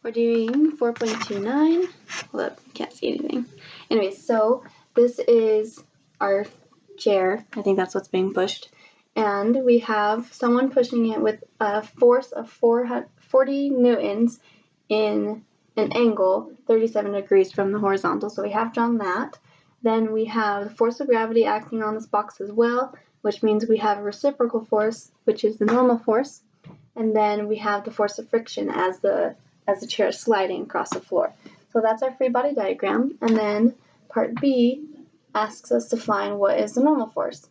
We're doing 4.29. Hold up, can't see anything. Anyway, so this is our chair. I think that's what's being pushed. And we have someone pushing it with a force of 40 newtons in an angle 37 degrees from the horizontal. So we have drawn that. Then we have the force of gravity acting on this box as well, which means we have a reciprocal force, which is the normal force. And then we have the force of friction as the chair is sliding across the floor. So that's our free body diagram. And then part B asks us to find what is the normal force.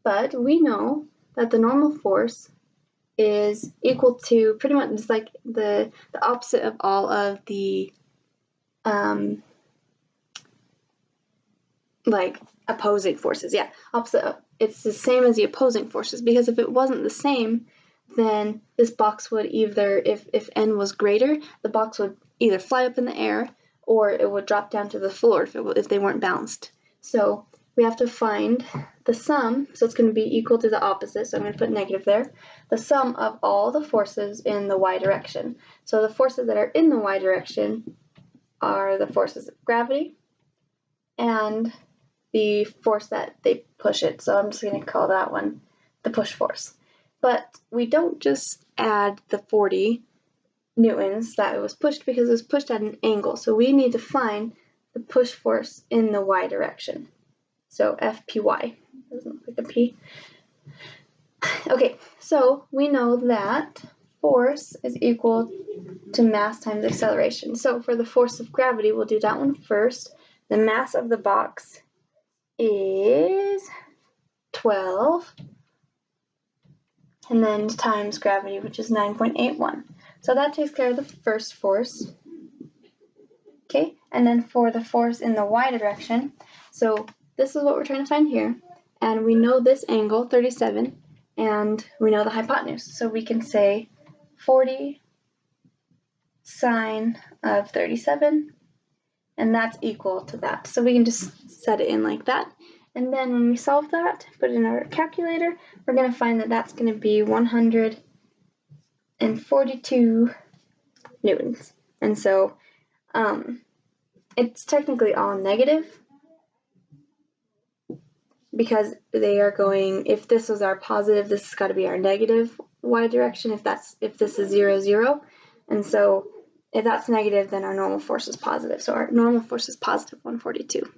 But we know that the normal force is equal to pretty much just like the opposite of all of the like opposing forces. Yeah, opposite. It's the same as the opposing forces, because if it wasn't the same, then this box would either, if n was greater, the box would either fly up in the air or it would drop down to the floor if they weren't balanced. So we have to find the sum, so it's going to be equal to the opposite, so I'm going to put negative there, the sum of all the forces in the y direction. So the forces that are in the y direction are the forces of gravity and the force that they push it. So I'm just going to call that one the push force. But we don't just add the 40 newtons that it was pushed, because it was pushed at an angle. So we need to find the push force in the y direction. So FPY. Doesn't look like a P. Okay, so we know that force is equal to mass times acceleration. So for the force of gravity, we'll do that one first. The mass of the box is 12. And then times gravity, which is 9.81. So that takes care of the first force. Okay, and then for the force in the y direction, so this is what we're trying to find here. And we know this angle, 37, and we know the hypotenuse. So we can say 40 sine of 37, and that's equal to that. So we can just set it in like that. And then when we solve that, put it in our calculator, we're going to find that that's going to be 142 newtons. And so it's technically all negative, because they are going, if this was our positive, this has got to be our negative y direction, if this is 0, 0. And so if that's negative, then our normal force is positive. So our normal force is positive 142.